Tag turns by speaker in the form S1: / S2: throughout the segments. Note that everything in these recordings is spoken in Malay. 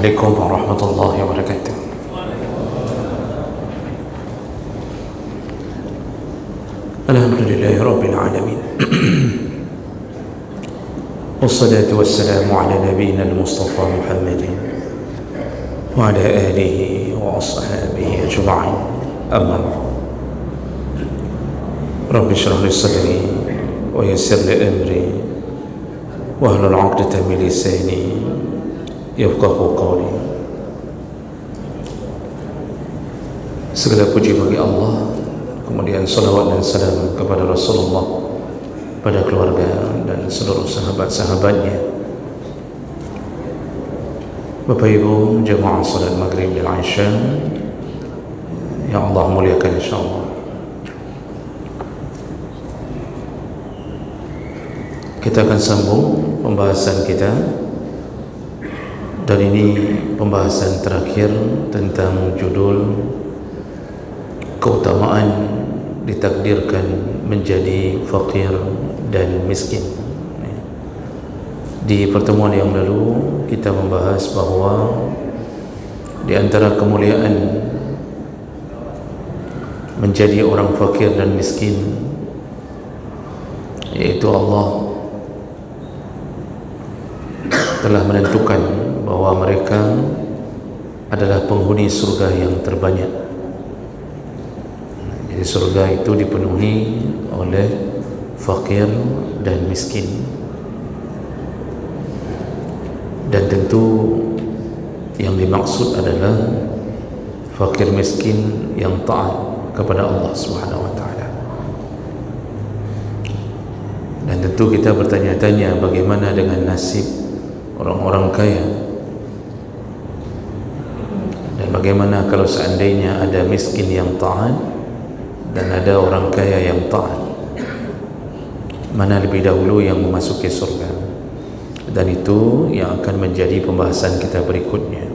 S1: عليكم ورحمة الله وبركاته. الحمد لله رب العالمين والصلاة والسلام على نبينا المصطفى محمد وعلى آله وأصحابه أجمعين. أما بعد، رب اشرح لي صدري ويسر لي أمري واحلل عقدة من لساني yafqahu qawli. Segala puji bagi Allah, kemudian salawat dan salam kepada Rasulullah, pada keluarga dan seluruh sahabat-sahabatnya. Bapak Ibu jemaah salat maghrib dan Isya yang Allah muliakan insyaallah, kita akan sambung pembahasan kita. Dan ini pembahasan terakhir tentang judul keutamaan ditakdirkan menjadi fakir dan miskin. Di pertemuan yang lalu kita membahas bahawa di antara kemuliaan menjadi orang fakir dan miskin, yaitu Allah telah menentukan bahawa mereka adalah penghuni surga yang terbanyak. Jadi surga itu dipenuhi oleh fakir dan miskin. Dan tentu yang dimaksud adalah fakir miskin yang taat kepada Allah Subhanahu wa taala. Dan tentu kita bertanya-tanya, bagaimana dengan nasib orang-orang kaya? Bagaimana kalau seandainya ada miskin yang taat dan ada orang kaya yang taat? Mana lebih dahulu yang memasuki surga? Dan itu yang akan menjadi pembahasan kita berikutnya.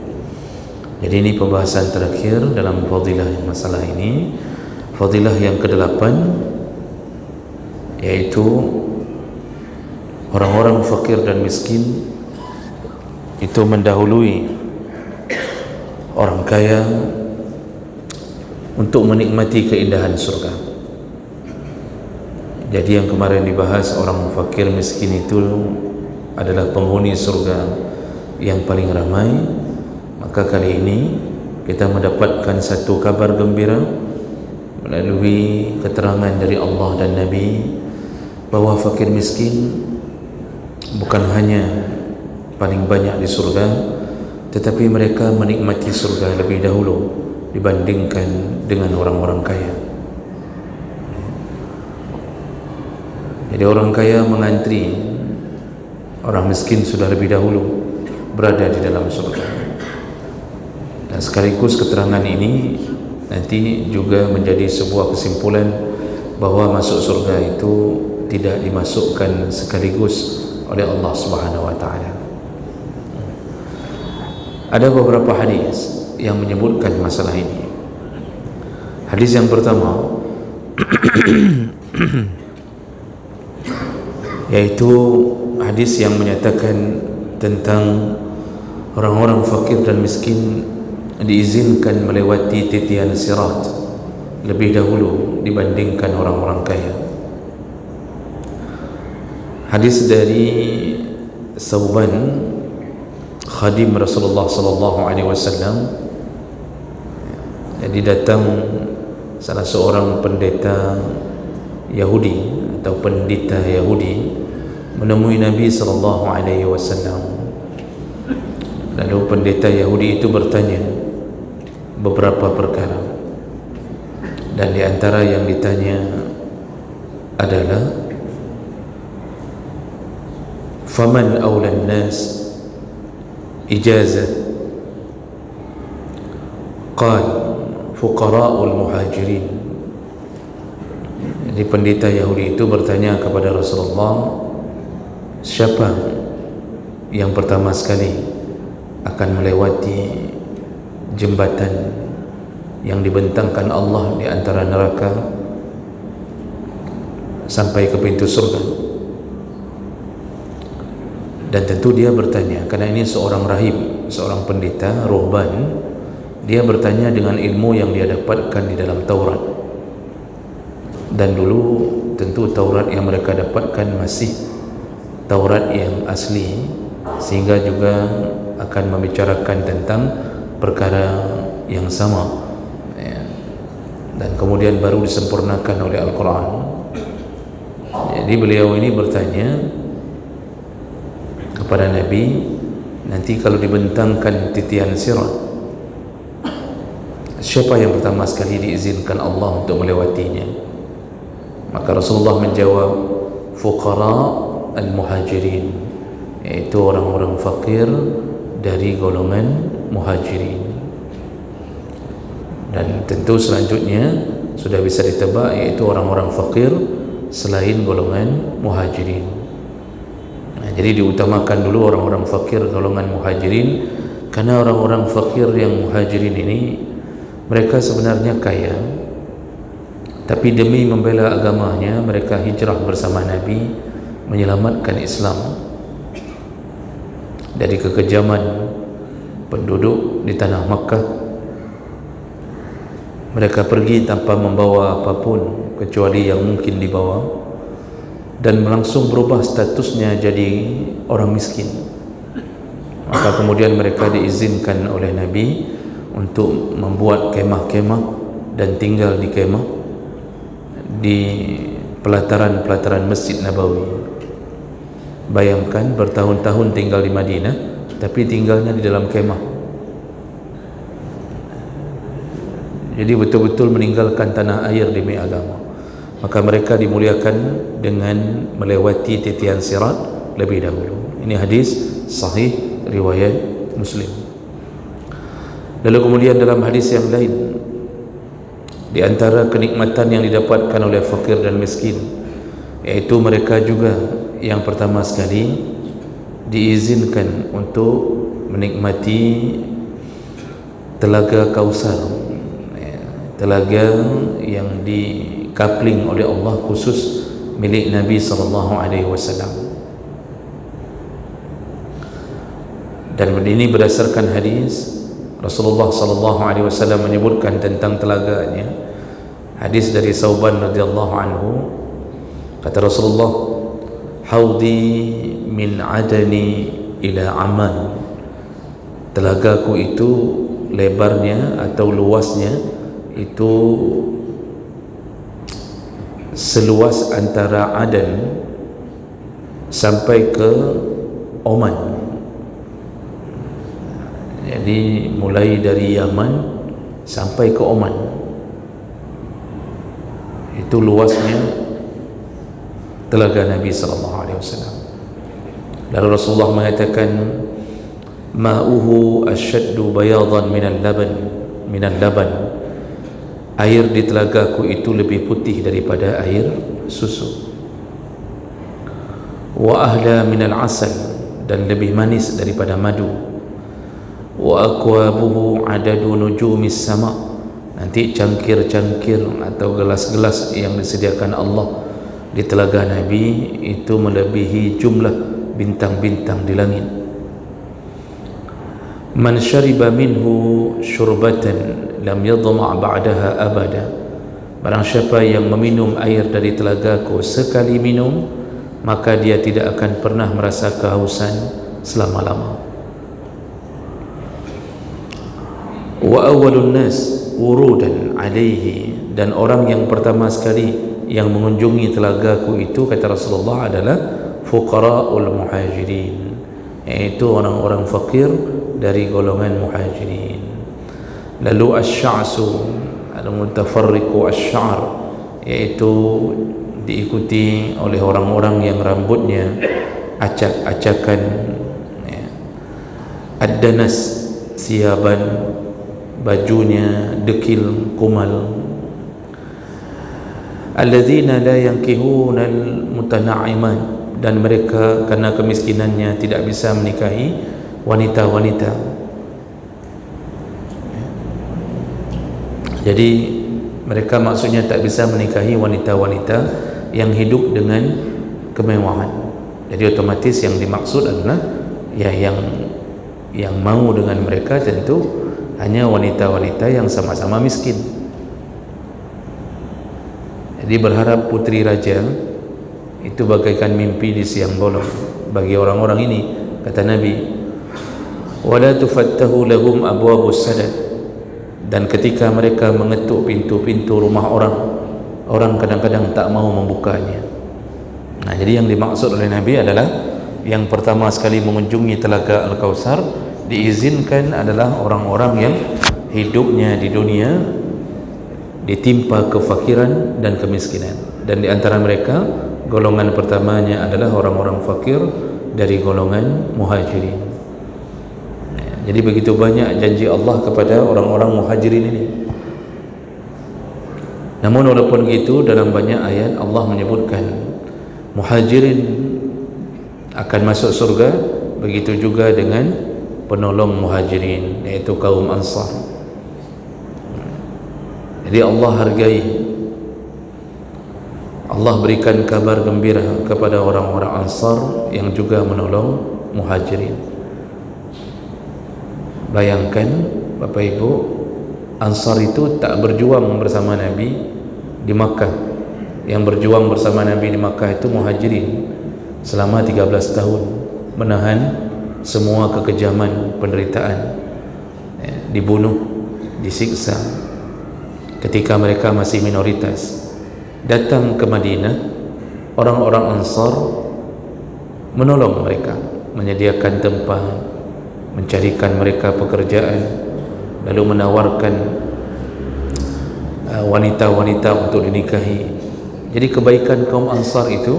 S1: Jadi ini pembahasan terakhir dalam fadilah masalah ini. Fadilah yang ke-8, yaitu orang-orang fakir dan miskin itu mendahului orang kaya untuk menikmati keindahan surga. Jadi yang kemarin dibahas, orang fakir miskin itu adalah penghuni surga yang paling ramai. Maka kali ini kita mendapatkan satu kabar gembira melalui keterangan dari Allah dan Nabi bahawa fakir miskin bukan hanya paling banyak di surga, tetapi mereka menikmati surga lebih dahulu dibandingkan dengan orang-orang kaya. Jadi orang kaya mengantri, orang miskin sudah lebih dahulu berada di dalam surga. Dan sekaligus keterangan ini nanti juga menjadi sebuah kesimpulan bahawa masuk surga itu tidak dimasukkan sekaligus oleh Allah Subhanahu wa taala. Ada beberapa hadis yang menyebutkan masalah ini. Hadis yang pertama yaitu hadis yang menyatakan tentang orang-orang fakir dan miskin diizinkan melewati titian sirat lebih dahulu dibandingkan orang-orang kaya. Hadis dari Sauban, khadim Rasulullah sallallahu alaihi wasallam. Jadi datang salah seorang pendeta Yahudi atau pendeta Yahudi menemui Nabi sallallahu alaihi wasallam. Lalu pendeta Yahudi itu bertanya beberapa perkara, dan di antara yang ditanya adalah faman awlan nas ijazah? Qal fuqara'ul muhajirin. Jadi pendeta Yahudi itu bertanya kepada Rasulullah, siapa yang pertama sekali akan melewati jembatan yang dibentangkan Allah di antara neraka sampai ke pintu surga? Dan tentu dia bertanya, karena ini seorang rahib, seorang pendeta, ruhban. Dia bertanya dengan ilmu yang dia dapatkan di dalam Taurat. Dan dulu tentu Taurat yang mereka dapatkan masih Taurat yang asli, sehingga juga akan membicarakan tentang perkara yang sama, ya. Dan kemudian baru disempurnakan oleh Al-Quran. Jadi beliau ini bertanya kepada Nabi, nanti kalau dibentangkan titian sirat, siapa yang pertama sekali diizinkan Allah untuk melewatinya? Maka Rasulullah menjawab, fuqara al-muhajirin, yaitu orang-orang fakir dari golongan muhajirin. Dan tentu selanjutnya sudah bisa ditebak, yaitu orang-orang fakir selain golongan muhajirin. Jadi diutamakan dulu orang-orang fakir golongan muhajirin, karena orang-orang fakir yang muhajirin ini mereka sebenarnya kaya, tapi demi membela agamanya mereka hijrah bersama Nabi, menyelamatkan Islam dari kekejaman penduduk di tanah Makkah. Mereka pergi tanpa membawa apapun kecuali yang mungkin dibawa, dan langsung berubah statusnya jadi orang miskin. Maka kemudian mereka diizinkan oleh Nabi untuk membuat kemah-kemah dan tinggal di kemah di pelataran-pelataran Masjid Nabawi. Bayangkan bertahun-tahun tinggal di Madinah, tapi tinggalnya di dalam kemah. Jadi betul-betul meninggalkan tanah air demi agama. Maka mereka dimuliakan dengan melewati titian sirat lebih dahulu. Ini hadis sahih riwayat Muslim. Lalu kemudian dalam hadis yang lain, di antara kenikmatan yang didapatkan oleh fakir dan miskin, yaitu mereka juga yang pertama sekali diizinkan untuk menikmati telaga Kausar, telaga yang dikapling oleh Allah khusus milik Nabi SAW. Dan ini berdasarkan hadis Rasulullah SAW menyebutkan tentang telaganya. Hadis dari Sauban radhiyallahu anhu, kata Rasulullah, haudi min adani ila aman. Telagaku itu lebarnya atau luasnya itu seluas antara Adan sampai ke Oman. Jadi mulai dari Yaman sampai ke Oman, itu luasnya telaga Nabi SAW. Lalu Rasulullah mengatakan, ma'uhu asyaddu bayadan minal laban. Air di telagaku itu lebih putih daripada air susu. Wa ahla minal asal, dan lebih manis daripada madu. Wa akwabuhu adadu nujumis sama. Nanti cangkir-cangkir atau gelas-gelas yang disediakan Allah di telaga Nabi itu melebihi jumlah bintang-bintang di langit. Man syariba minhu syurbatan lam yadma' ba'daha abada. Barang siapa yang meminum air dari telagaku sekali minum, maka dia tidak akan pernah merasa kehausan selama-lama. Wa awwalun nas wurudan alaihi, dan orang yang pertama sekali yang mengunjungi telagaku itu, kata Rasulullah, adalah fuqara'ul muhajirin, yaitu orang-orang fakir dari golongan muhajirin. Lalu asy-sya'su al-mutafarriqu asy-sya'r, yaitu diikuti oleh orang-orang yang rambutnya acak-acakan, ya. Ad-danas siaban, bajunya dekil kumal. Alladzina la yankihuna al-mutana'iman, dan mereka karena kemiskinannya tidak bisa menikahi wanita-wanita. Jadi mereka maksudnya tak bisa menikahi wanita-wanita yang hidup dengan kemewahan. Jadi otomatis yang dimaksud adalah ya yang mau dengan mereka tentu hanya wanita-wanita yang sama-sama miskin. Jadi berharap putri raja itu bagaikan mimpi di siang bolong bagi orang-orang ini. Kata Nabi, wala tufattahu lahum abwabus sadad, dan ketika mereka mengetuk pintu-pintu rumah orang kadang-kadang tak mau membukanya. Nah, jadi yang dimaksud oleh Nabi adalah yang pertama sekali mengunjungi Telaga Al-Kautsar diizinkan adalah orang-orang yang hidupnya di dunia ditimpa kefakiran dan kemiskinan, dan di antara mereka golongan pertamanya adalah orang-orang fakir dari golongan muhajirin. Jadi begitu banyak janji Allah kepada orang-orang muhajirin ini. Namun walaupun begitu, dalam banyak ayat Allah menyebutkan muhajirin akan masuk surga, begitu juga dengan penolong muhajirin, yaitu kaum Ansar. Jadi Allah hargai, Allah berikan kabar gembira kepada orang-orang Ansar yang juga menolong muhajirin. Bayangkan Bapak Ibu, Ansar itu tak berjuang bersama Nabi di Makkah. Yang berjuang bersama Nabi di Makkah itu muhajirin selama 13 tahun, menahan semua kekejaman, penderitaan, dibunuh, disiksa ketika mereka masih minoritas. Datang ke Madinah, orang-orang Ansar menolong mereka, menyediakan tempat, mencarikan mereka pekerjaan, lalu menawarkan wanita-wanita untuk dinikahi. Jadi kebaikan kaum Ansar itu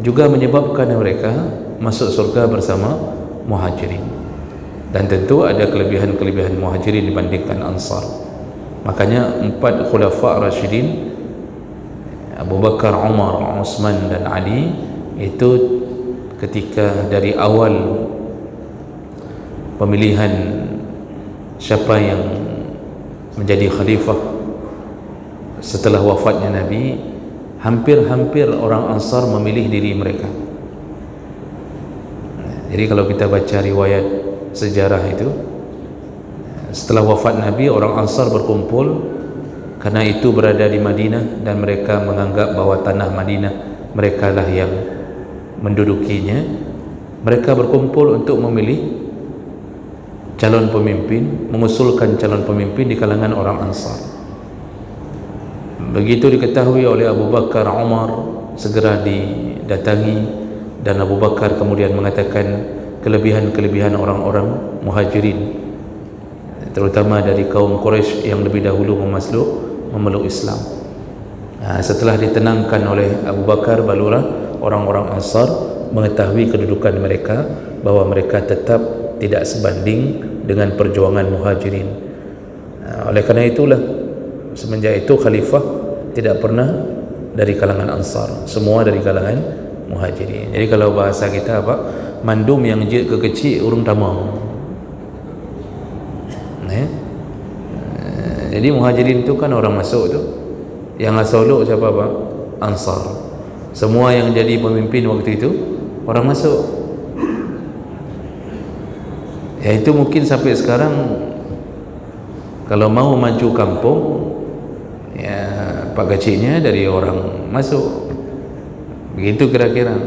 S1: juga menyebabkan mereka masuk surga bersama muhajirin. Dan tentu ada kelebihan-kelebihan muhajirin dibandingkan Ansar. Makanya 4 khulafa Rasyidin, Abu Bakar, Umar, Utsman dan Ali, itu ketika dari awal pemilihan siapa yang menjadi khalifah setelah wafatnya Nabi, hampir-hampir orang Ansar memilih diri mereka. Jadi kalau kita baca riwayat sejarah itu, setelah wafat Nabi, orang Ansar berkumpul karena itu berada di Madinah dan mereka menganggap bahawa tanah Madinah mereka lah yang mendudukinya. Mereka berkumpul untuk memilih calon pemimpin, mengusulkan calon pemimpin di kalangan orang Ansar. Begitu diketahui oleh Abu Bakar, Umar segera didatangi, dan Abu Bakar kemudian mengatakan kelebihan-kelebihan orang-orang muhajirin, terutama dari kaum Quraisy yang lebih dahulu memeluk Islam. Setelah ditenangkan oleh Abu Bakar, barulah orang-orang Ansar mengetahui kedudukan mereka, bahwa mereka tetap tidak sebanding dengan perjuangan muhajirin. Oleh kerana itulah semenjak itu khalifah tidak pernah dari kalangan Ansar, semua dari kalangan muhajirin. Jadi kalau bahasa kita apa, mandum yang je ke kecil urung tamang. Jadi muhajirin itu kan orang masuk tu, yang asaluk siapa apa? Ansar. Semua yang jadi pemimpin waktu itu orang masuk. Ya, itu mungkin sampai sekarang kalau mau maju kampung, ya pak kecilnya dari orang masuk. Begitu kira-kira.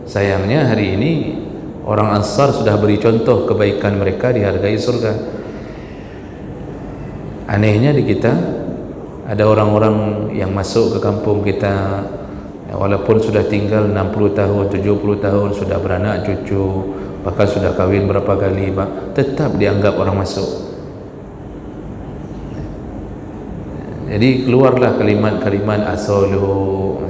S1: Sayangnya hari ini orang Ansar sudah beri contoh kebaikan mereka, dihargai surga. Anehnya di kita ada orang-orang yang masuk ke kampung kita, ya, walaupun sudah tinggal 60 tahun, 70 tahun, sudah beranak cucu, bahkan sudah kahwin berapa kali, tetap dianggap orang masuk. Jadi keluarlah kalimat-kalimat asolu,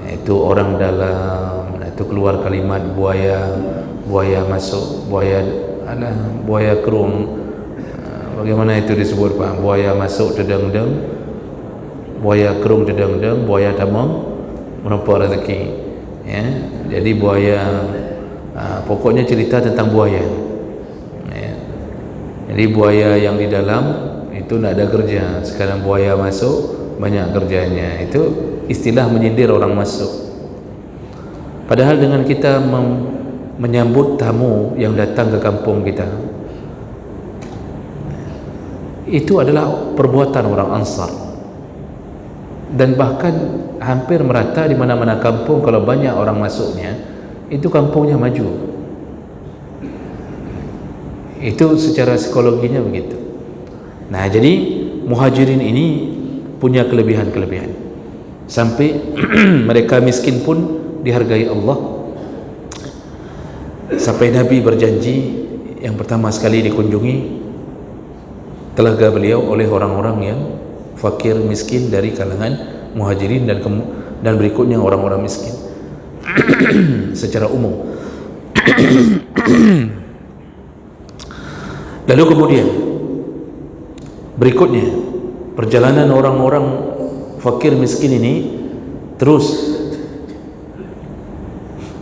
S1: itu orang dalam, itu keluar kalimat buaya masuk, buaya kerung. Bagaimana itu disebut Pak? Buaya masuk dedeng-deng, buaya kerung dedeng-deng, buaya damang menumpak rezeki. Ya, jadi buaya, pokoknya cerita tentang buaya. Ya. Jadi buaya yang di dalam itu tidak ada kerja. Sekarang buaya masuk banyak kerjanya. Itu istilah menyindir orang masuk. Padahal dengan kita menyambut tamu yang datang ke kampung kita, itu adalah perbuatan orang Ansar, dan bahkan hampir merata di mana-mana kampung kalau banyak orang masuknya, itu kampungnya maju. Itu secara psikologinya begitu. Nah, jadi muhajirin ini punya kelebihan-kelebihan sampai mereka miskin pun dihargai Allah. Sampai Nabi berjanji yang pertama sekali dikunjungi telaga beliau oleh orang-orang yang fakir miskin dari kalangan muhajirin dan berikutnya orang-orang miskin secara umum. Lalu kemudian berikutnya perjalanan orang-orang fakir miskin ini terus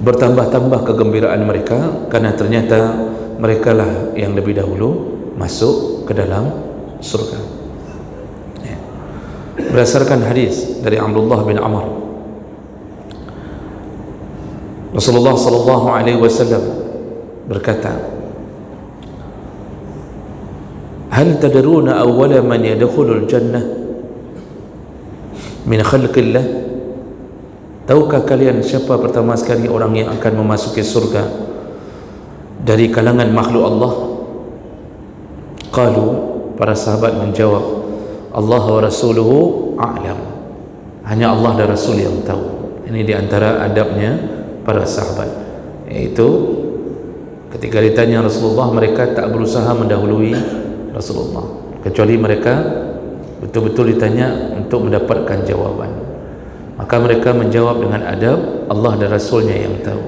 S1: bertambah-tambah kegembiraan mereka karena ternyata mereka lah yang lebih dahulu masuk ke dalam surga. Berdasarkan hadis dari Abdullah bin Amr, Rasulullah sallallahu alaihi wasallam berkata, "Hal tadruna awwala man yadkhulul jannah min khalqillah?" Tahukah kalian siapa pertama sekali orang yang akan memasuki surga dari kalangan makhluk Allah? Qalu, para sahabat menjawab, Allah wa rasuluhu a'lam. Hanya Allah dan Rasul yang tahu. Ini diantara adabnya para sahabat, yaitu ketika ditanya Rasulullah, mereka tak berusaha mendahului Rasulullah, kecuali mereka betul-betul ditanya untuk mendapatkan jawaban. Maka mereka menjawab dengan adab, Allah dan Rasulnya yang tahu.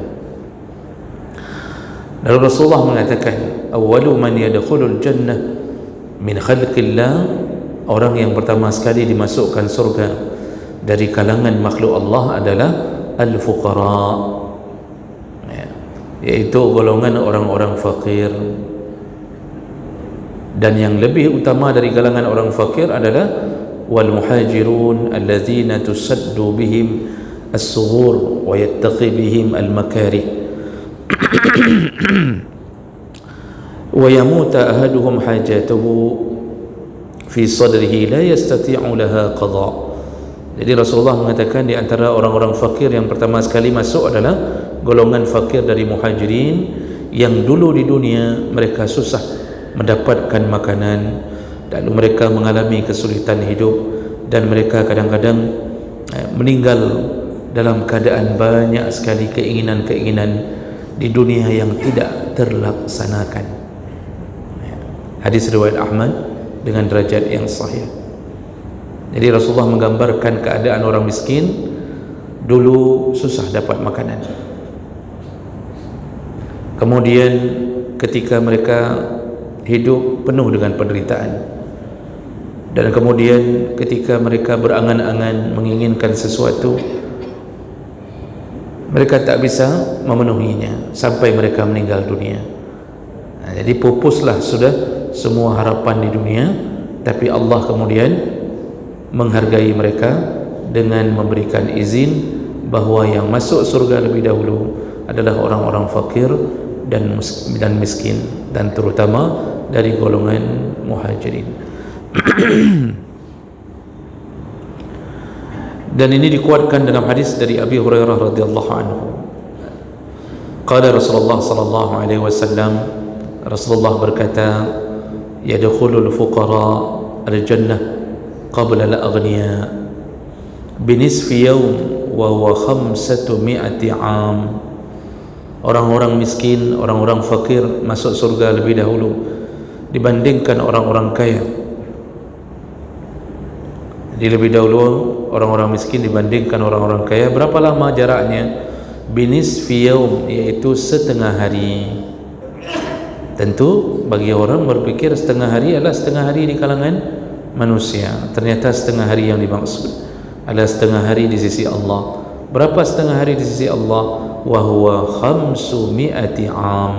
S1: Lalu Rasulullah mengatakan, awwalu man yadkhulul jannah min khalqillah, orang yang pertama sekali dimasukkan surga dari kalangan makhluk Allah adalah al-fuqara, yaitu golongan orang-orang fakir. Dan yang lebih utama dari kalangan orang fakir adalah wal muhajirun alladzina tusaddu bihim as-sughur wa yattaqi bihim al-makarih wa yamuta ahaduhum hajatuhu fi sadrihi la yastati'u laha qada. Jadi Rasulullah mengatakan di antara orang-orang fakir yang pertama sekali masuk adalah golongan fakir dari muhajirin yang dulu di dunia mereka susah mendapatkan makanan, lalu mereka mengalami kesulitan hidup, dan mereka kadang-kadang meninggal dalam keadaan banyak sekali keinginan-keinginan di dunia yang tidak terlaksanakan. Hadis riwayat Ahmad dengan derajat yang sahih. Jadi Rasulullah menggambarkan keadaan orang miskin dulu susah dapat makanan, kemudian ketika mereka hidup penuh dengan penderitaan, dan kemudian ketika mereka berangan-angan menginginkan sesuatu, mereka tak bisa memenuhinya sampai mereka meninggal dunia. Jadi pupuslah sudah semua harapan di dunia, tapi Allah kemudian menghargai mereka dengan memberikan izin bahwa yang masuk surga lebih dahulu adalah orang-orang fakir dan miskin, dan terutama dari golongan muhajirin. Dan ini dikuatkan dalam hadis dari Abi Hurairah radhiyallahu anhu. Qala Rasulullah sallallahu alaihi wasallam, Rasulullah berkata, yadkhulul fuqara al-jannah qabla al-aghniya binisfi yawm wa huwa 500 'am. Orang-orang miskin, orang-orang fakir masuk surga lebih dahulu dibandingkan orang-orang kaya. Jadi lebih dahulu orang-orang miskin dibandingkan orang-orang kaya. Berapa lama jaraknya? Binisfi yaum, yaitu setengah hari. Tentu bagi orang berpikir setengah hari adalah setengah hari di kalangan manusia. Ternyata setengah hari yang dimaksud adalah setengah hari di sisi Allah. Berapa setengah hari di sisi Allah? Wa huwa 500 'am,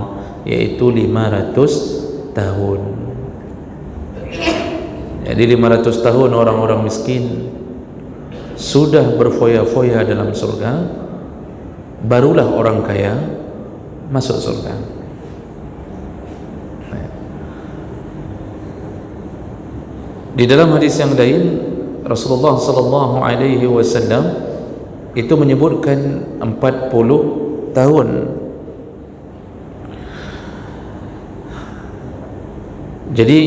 S1: yaitu 500 tahun. Jadi 500 tahun orang-orang miskin sudah berfoya-foya dalam surga, barulah orang kaya masuk surga. Di dalam hadis yang lain, Rasulullah sallallahu alaihi wasallam itu menyebutkan 40 tahun. Jadi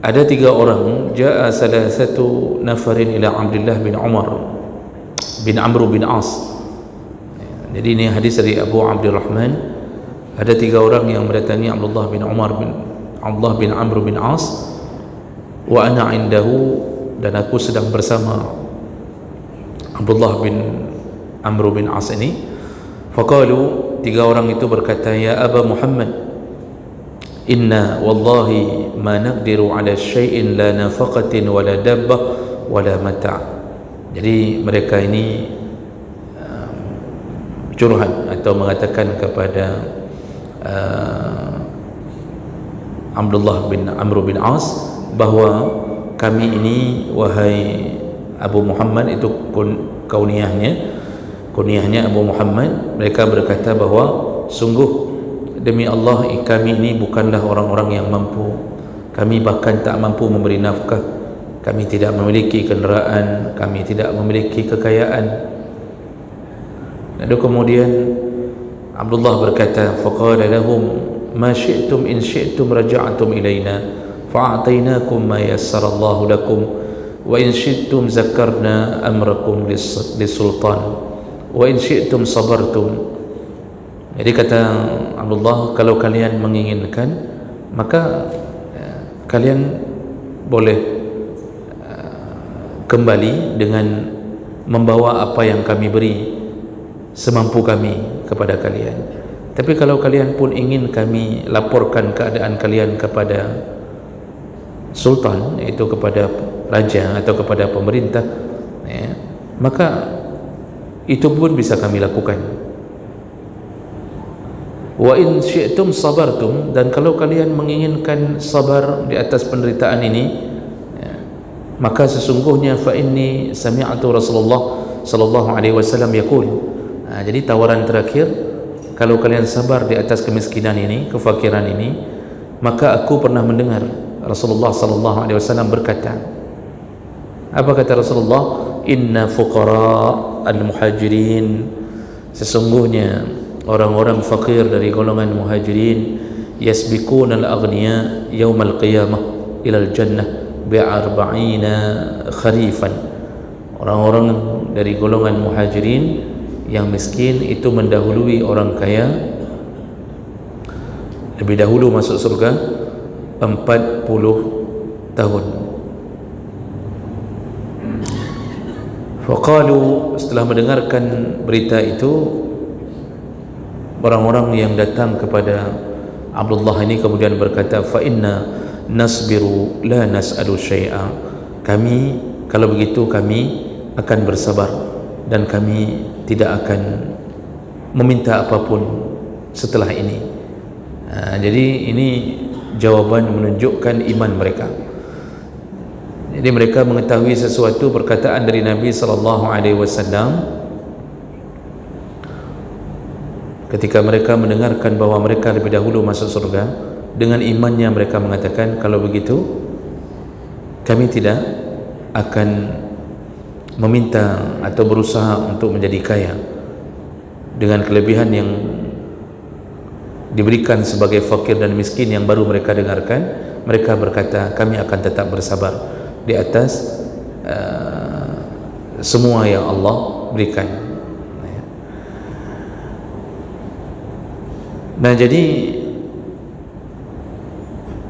S1: ada 3 orang, jaa salah satu nafarin ila Abdullah bin Umar bin Amr bin As. Jadi ini hadis dari Abu Abdurrahman. Ada 3 orang yang mendatangi Abdullah bin Amr bin As, wa ana indahu, dan aku sedang bersama Abdullah bin Amr bin As ini. Faqalu, 3 orang itu berkata, ya Aba Muhammad, inna wallahi ma naqdiru ala syai'in la nafaqatin wala dabbah wala mata'. Jadi mereka ini curhat atau mengatakan kepada Abdullah bin Amr bin As bahawa kami ini, wahai Abu Muhammad, itu kuniahnya Abu Muhammad, mereka berkata bahawa sungguh demi Allah kami ini bukanlah orang-orang yang mampu, kami bahkan tak mampu memberi nafkah, kami tidak memiliki kenderaan, kami tidak memiliki kekayaan. Lalu kemudian Abdullah berkata, faqala lahum ma syi'tum in syi'tum raja'tum ilaina fa'atainakum ma yassarallahu lakum wa in syi'tum zakarna amrakum lis-sultan wa in syi'tum sabartum. Jadi kata Abdullah, kalau kalian menginginkan maka kalian boleh kembali dengan membawa apa yang kami beri semampu kami kepada kalian. Tapi kalau kalian pun ingin kami laporkan keadaan kalian kepada sultan, iaitu kepada raja atau kepada pemerintah, ya, maka itu pun bisa kami lakukan. Wa in syi'tum sabartum, dan kalau kalian menginginkan sabar di atas penderitaan ini, ya, maka sesungguhnya fa inni sami'tu Rasulullah sallallahu alaihi wasallam yaqul. Jadi tawaran terakhir, kalau kalian sabar di atas kemiskinan ini, kefakiran ini, maka aku pernah mendengar Rasulullah sallallahu alaihi wasallam berkata. Apa kata Rasulullah? Inna fuqara al-muhajirin, sesungguhnya orang-orang fakir dari golongan muhajirin, yasbikuna al-aghniya yaumal qiyamah ila al-jannah bi'arba'ina kharifan. Orang-orang dari golongan muhajirin yang miskin itu mendahului orang kaya, lebih dahulu masuk surga 40 tahun. Faqalu, setelah mendengarkan berita itu, orang-orang yang datang kepada Abdullah ini kemudian berkata, fa inna nasbiru la nas'alu syai'a. Kami, kalau begitu kami akan bersabar dan kami tidak akan meminta apapun setelah ini. Jadi ini jawaban menunjukkan iman mereka. Jadi mereka mengetahui sesuatu perkataan dari Nabi sallallahu alaihi wasallam ketika mereka mendengarkan bahawa mereka lebih dahulu masuk surga. Dengan imannya mereka mengatakan, kalau begitu kami tidak akan meminta atau berusaha untuk menjadi kaya dengan kelebihan yang diberikan sebagai fakir dan miskin yang baru mereka dengarkan. Mereka berkata, kami akan tetap bersabar di atas semua yang Allah berikan. Nah, jadi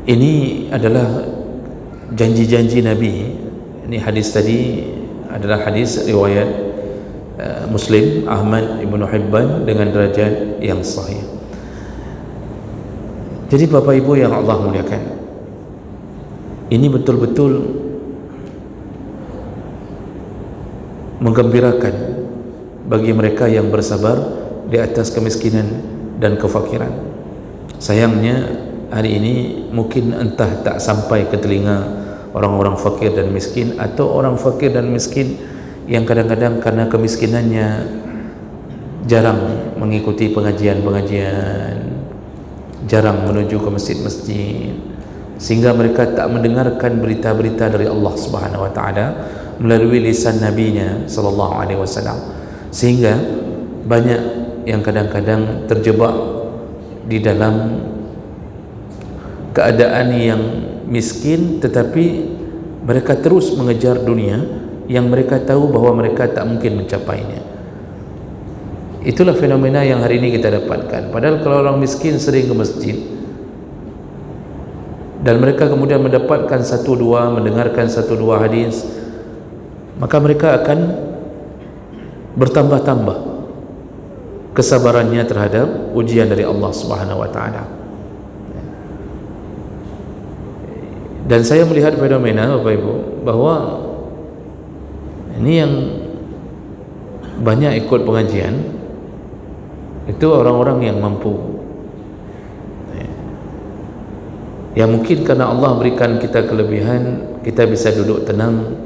S1: ini adalah janji-janji Nabi. Ini hadis tadi adalah hadis riwayat Muslim, Ahmad, Ibnu Hibban dengan derajat yang sahih. Jadi Bapak Ibu yang Allah muliakan, ini betul-betul menggembirakan bagi mereka yang bersabar di atas kemiskinan dan kefakiran. Sayangnya hari ini mungkin entah tak sampai ke telinga orang-orang fakir dan miskin, atau orang fakir dan miskin yang kadang-kadang karena kemiskinannya jarang mengikuti pengajian-pengajian, jarang menuju ke masjid-masjid, sehingga mereka tak mendengarkan berita-berita dari Allah Subhanahu wa taala melalui lisan nabinya sallallahu alaihi wasallam, sehingga banyak yang kadang-kadang terjebak di dalam keadaan yang miskin, tetapi mereka terus mengejar dunia yang mereka tahu bahawa mereka tak mungkin mencapainya. Itulah fenomena yang hari ini kita dapatkan. Padahal kalau orang miskin sering ke masjid dan mereka kemudian mendapatkan satu dua, mendengarkan satu dua hadis, maka mereka akan bertambah-tambah kesabarannya terhadap ujian dari Allah Subhanahu wa taala. Dan saya melihat fenomena, Bapak Ibu, bahwa ini yang banyak ikut pengajian itu orang-orang yang mampu, yang mungkin karena Allah berikan kita kelebihan, kita bisa duduk tenang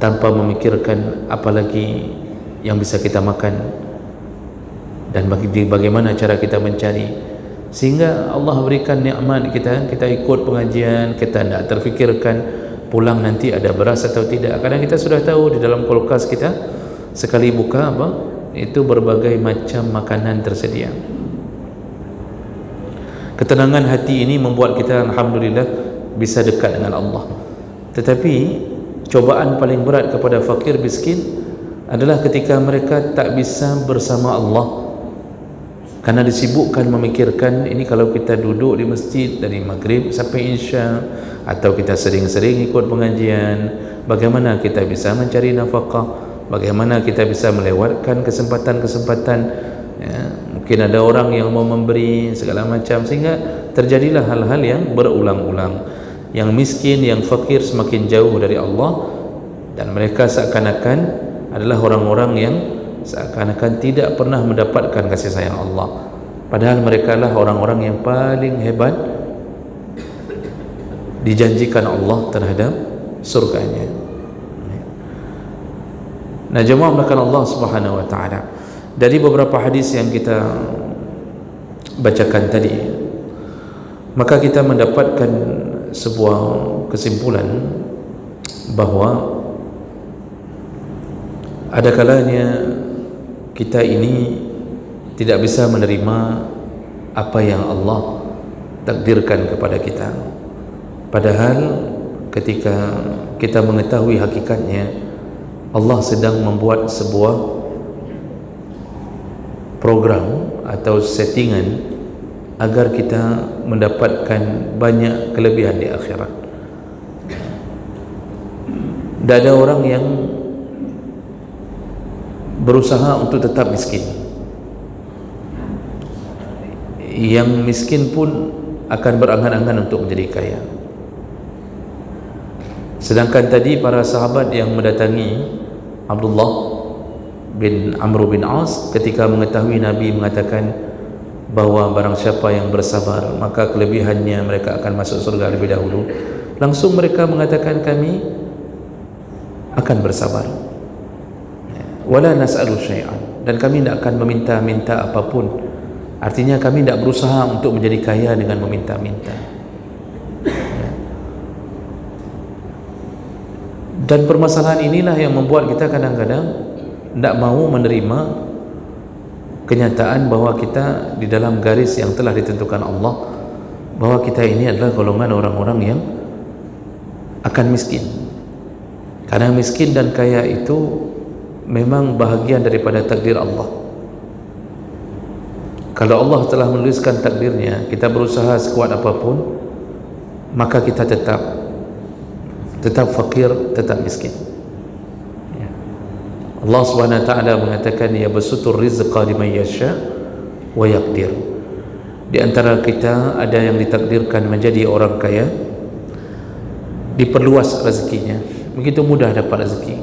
S1: tanpa memikirkan apalagi yang bisa kita makan dan bagaimana cara kita mencari, sehingga Allah berikan nikmat kita ikut pengajian, kita tidak terfikirkan pulang nanti ada beras atau tidak. Kadang kita sudah tahu di dalam kulkas kita sekali buka itu berbagai macam makanan tersedia. Ketenangan hati ini membuat kita alhamdulillah bisa dekat dengan Allah. Tetapi cobaan paling berat kepada fakir miskin adalah ketika mereka tak bisa bersama Allah karena disibukkan memikirkan ini kalau kita duduk di masjid dari maghrib sampai isya, atau kita sering-sering ikut pengajian, bagaimana kita bisa mencari nafkah, bagaimana kita bisa melewatkan kesempatan-kesempatan, ya, mungkin ada orang yang mau memberi segala macam, sehingga terjadilah hal-hal yang berulang-ulang. Yang miskin, yang fakir semakin jauh dari Allah, dan mereka seakan-akan adalah orang-orang yang seakan-akan tidak pernah mendapatkan kasih sayang Allah, padahal mereka lah orang-orang yang paling hebat dijanjikan Allah terhadap surganya. Nah, jemaah melakukan Allah Subhanahu wa taala, dari beberapa hadis yang kita bacakan tadi, maka kita mendapatkan sebuah kesimpulan bahawa ada kalanya kita ini tidak bisa menerima apa yang Allah takdirkan kepada kita, padahal ketika kita mengetahui hakikatnya Allah sedang membuat sebuah program atau settingan agar kita mendapatkan banyak kelebihan di akhirat. Tidak ada orang yang berusaha untuk tetap miskin. Yang miskin pun akan berangan-angan untuk menjadi kaya. Sedangkan tadi para sahabat yang mendatangi Abdullah bin Amr bin As ketika mengetahui Nabi mengatakan bahawa barang siapa yang bersabar maka kelebihannya mereka akan masuk surga lebih dahulu, langsung mereka mengatakan kami akan bersabar, wala nas'alu syai'an, dan kami tidak akan meminta-minta apapun. Artinya kami tidak berusaha untuk menjadi kaya dengan meminta-minta. Dan permasalahan inilah yang membuat kita kadang-kadang tidak mahu menerima kenyataan bahawa kita di dalam garis yang telah ditentukan Allah, bahawa kita ini adalah golongan orang-orang yang akan miskin. Karena miskin dan kaya itu memang bahagian daripada takdir Allah. Kalau Allah telah menuliskan takdirnya, kita berusaha sekuat apapun, maka kita tetap fakir, tetap miskin. Allah Subhanahu wa taala mengatakan ya basutur rizqa liman yasha wa yaqdir. Di antara kita ada yang ditakdirkan menjadi orang kaya, diperluas rezekinya, begitu mudah dapat rezeki,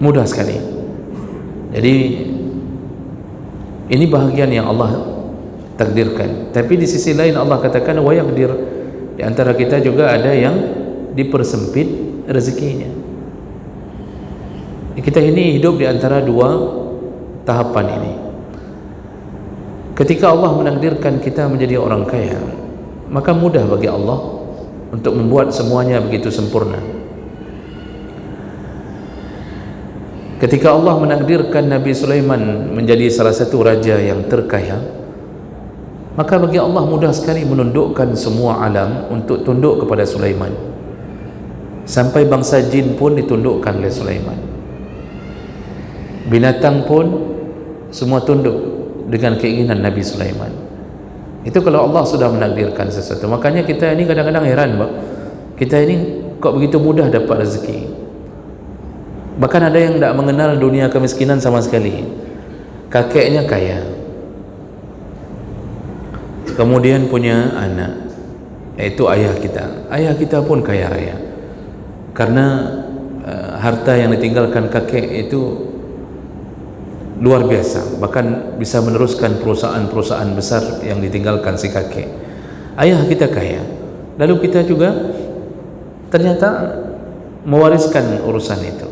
S1: mudah sekali. Jadi ini bahagian yang Allah takdirkan. Tapi di sisi lain Allah katakan wa yaqdir, di antara kita juga ada yang dipersempit rezekinya. Kita ini hidup di antara dua tahapan ini. Ketika Allah menakdirkan kita menjadi orang kaya, maka mudah bagi Allah untuk membuat semuanya begitu sempurna. Ketika Allah menakdirkan Nabi Sulaiman menjadi salah satu raja yang terkaya, maka bagi Allah mudah sekali menundukkan semua alam untuk tunduk kepada Sulaiman. Sampai bangsa jin pun ditundukkan oleh Sulaiman. Binatang pun semua tunduk dengan keinginan Nabi Sulaiman. Itu kalau Allah sudah menakdirkan sesuatu. Makanya kita ini kadang-kadang heran, Pak. Kita ini kok begitu mudah dapat rezeki. Bahkan ada yang tidak mengenal dunia kemiskinan sama sekali. Kakeknya kaya, kemudian punya anak, yaitu ayah kita. Ayah kita pun kaya raya. Karena harta yang ditinggalkan kakek itu luar biasa, bahkan bisa meneruskan perusahaan-perusahaan besar yang ditinggalkan si kakek. Ayah kita kaya, lalu kita juga ternyata mewariskan urusan itu.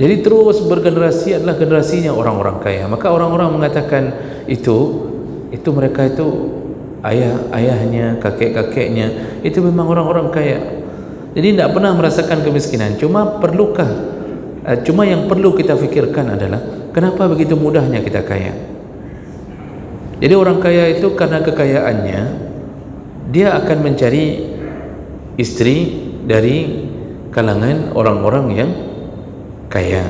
S1: Jadi terus bergenerasi adalah generasinya orang-orang kaya. Maka orang-orang mengatakan itu mereka itu ayahnya, kakek-kakeknya itu memang orang-orang kaya. Jadi tidak pernah merasakan kemiskinan. Cuma yang perlu kita fikirkan adalah kenapa begitu mudahnya kita kaya. Jadi orang kaya itu karena kekayaannya dia akan mencari istri dari kalangan orang-orang yang kaya.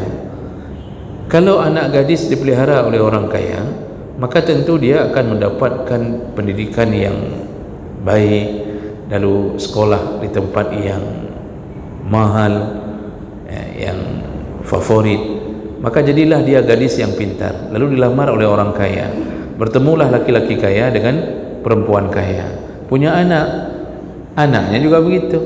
S1: Kalau anak gadis dipelihara oleh orang kaya, maka tentu dia akan mendapatkan pendidikan yang baik, lalu sekolah di tempat yang mahal, yang favorit. Maka jadilah dia gadis yang pintar, lalu dilamar oleh orang kaya. Bertemulah laki-laki kaya dengan perempuan kaya, punya anak, anaknya juga begitu,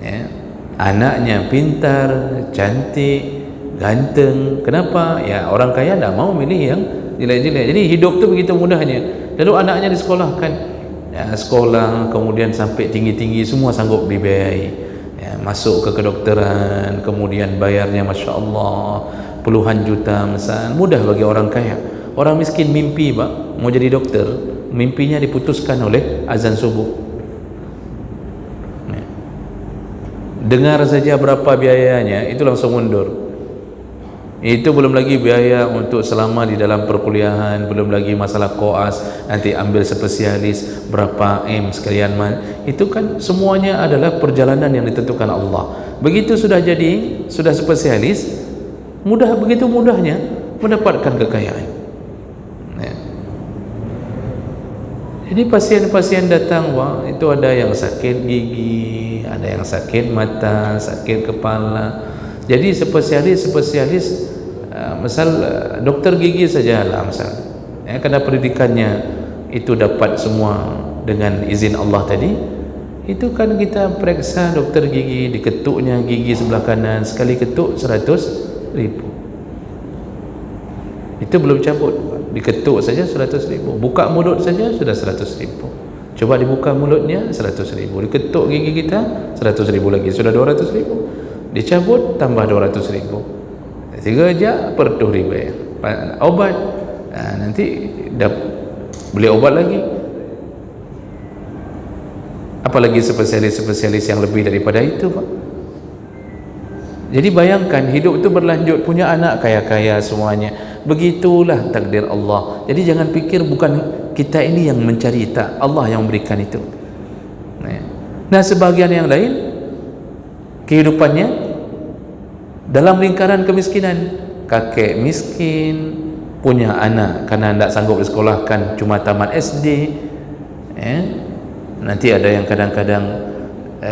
S1: ya. Anaknya pintar, cantik, ganteng. Kenapa? Ya orang kaya tidak mau milih yang jelek-jelek. Jadi hidup tu begitu mudahnya. Lalu anaknya disekolahkan, ya, sekolah, kemudian sampai tinggi-tinggi, semua sanggup dibiayai, ya, masuk ke kedokteran, kemudian bayarnya Masya Allah puluhan juta misal. Mudah bagi orang kaya. Orang miskin mimpi, Pak, mau jadi dokter, mimpinya diputuskan oleh azan subuh. Dengar saja berapa biayanya, itu langsung mundur. Itu belum lagi biaya untuk selama di dalam perkuliahan, belum lagi masalah koas, nanti ambil spesialis berapa sekalian. Itu kan semuanya adalah perjalanan yang ditentukan Allah. Begitu sudah jadi, sudah spesialis, begitu mudahnya mendapatkan kekayaan, ya. Jadi pasien-pasien datang, wah, itu ada yang sakit gigi, ada yang sakit mata, sakit kepala. Jadi spesialis misal dokter gigi saja lah misal, ya, karena pendidikannya itu dapat semua dengan izin Allah tadi. Itu kan kita periksa dokter gigi, diketuknya gigi sebelah kanan, sekali ketuk 100.000. Itu belum cabut, diketuk saja 100.000. Buka mulut saja sudah 100.000. Coba dibuka mulutnya 100.000. Diketuk gigi kita 100.000 lagi, sudah 200.000. Dicabut tambah 200.000. 3 jam per 2.000. Obat, nanti beli obat lagi. Apalagi spesialis-spesialis yang lebih daripada itu, Pak. Jadi bayangkan hidup itu berlanjut, punya anak kaya-kaya semuanya. Begitulah takdir Allah. Jadi jangan pikir bukan kita ini yang mencari, tak, Allah yang memberikan itu. Nah, sebagian yang lain kehidupannya dalam lingkaran kemiskinan. Kakek miskin, punya anak karena tidak sanggup disekolahkan, cuma tamat SD, nanti ada yang kadang-kadang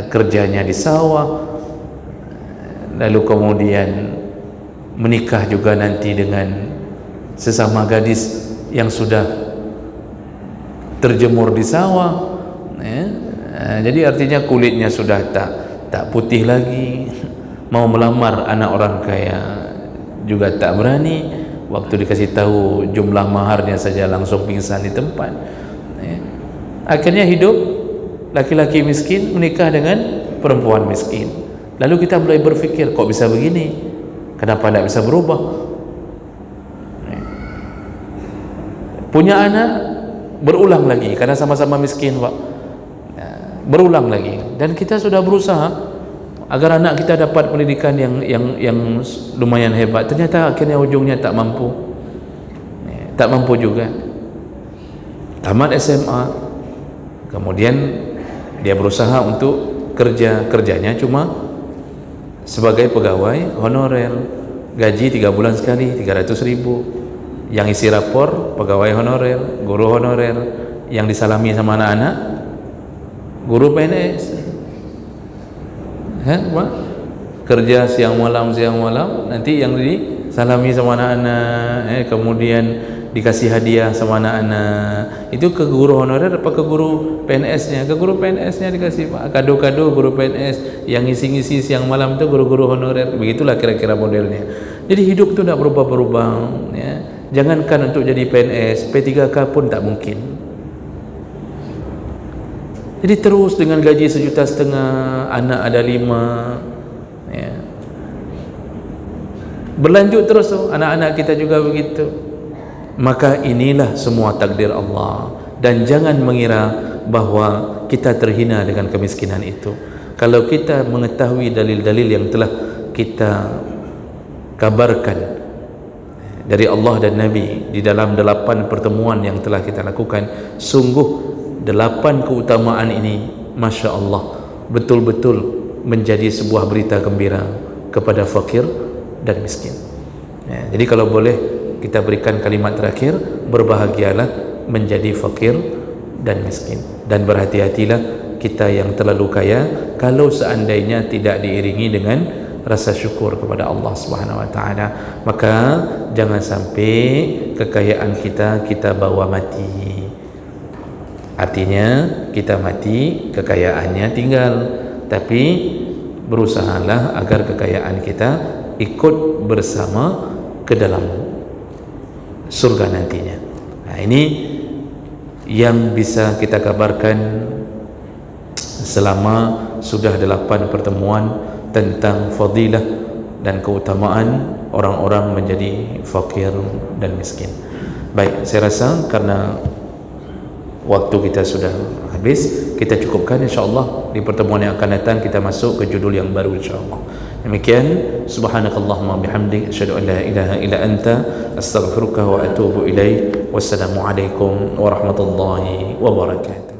S1: kerjanya di sawah, lalu kemudian menikah juga nanti dengan sesama gadis yang sudah terjemur di sawah, jadi artinya kulitnya sudah tak putih lagi. Mau melamar anak orang kaya juga tak berani. Waktu dikasih tahu jumlah maharnya saja langsung pingsan di tempat. Akhirnya hidup laki-laki miskin menikah dengan perempuan miskin. Lalu kita mulai berpikir, kok bisa begini? Kenapa tidak bisa berubah? punya anak berulang lagi karena sama-sama miskin Pak, berulang lagi, dan kita sudah berusaha agar anak kita dapat pendidikan yang lumayan hebat, ternyata akhirnya ujungnya tak mampu juga, tamat SMA, kemudian dia berusaha untuk kerjanya cuma sebagai pegawai honorer, gaji 3 bulan sekali 300.000, yang isi rapor pegawai honorer, guru honorer, yang disalami sama anak-anak guru PNS, Pak? Kerja siang malam, nanti yang disalami sama anak-anak, kemudian dikasih hadiah sama anak-anak, itu ke guru honorer apa ke guru PNS-nya? Ke guru PNS-nya dikasih Pak, kado-kado guru PNS, yang ngisi-ngisi siang malam itu guru-guru honorer. Begitulah kira-kira modelnya. Jadi hidup itu tidak berubah-berubah, ya. Jangankan untuk jadi PNS, P3K pun tak mungkin. Jadi terus dengan gaji 1,5 juta, anak ada 5, ya. Berlanjut terus tuh, anak-anak kita juga begitu. Maka inilah semua takdir Allah, dan jangan mengira bahwa kita terhina dengan kemiskinan itu. Kalau kita mengetahui dalil-dalil yang telah kita kabarkan dari Allah dan Nabi di dalam 8 pertemuan yang telah kita lakukan, sungguh 8 keutamaan ini, Masya Allah, betul-betul menjadi sebuah berita gembira kepada fakir dan miskin, ya. Jadi kalau boleh kita berikan kalimat terakhir, berbahagialah menjadi fakir dan miskin, dan berhati-hatilah kita yang terlalu kaya kalau seandainya tidak diiringi dengan rasa syukur kepada Allah Subhanahu wa taala. Maka jangan sampai kekayaan kita bawa mati. Artinya kita mati, kekayaannya tinggal, tapi berusahalah agar kekayaan kita ikut bersama ke dalam surga nantinya. Nah, ini yang bisa kita kabarkan selama sudah 8 pertemuan tentang fadilah dan keutamaan orang-orang menjadi fakir dan miskin. Baik, saya rasa karena waktu kita sudah habis, kita cukupkan. InsyaAllah di pertemuan yang akan datang kita masuk ke judul yang baru insyaAllah. Demikian, subhanakallahumma bihamdik, asyhadu an la ilaha illa anta, astaghfiruka wa atubu ilaik. Wassalamualaikum warahmatullahi wabarakatuh.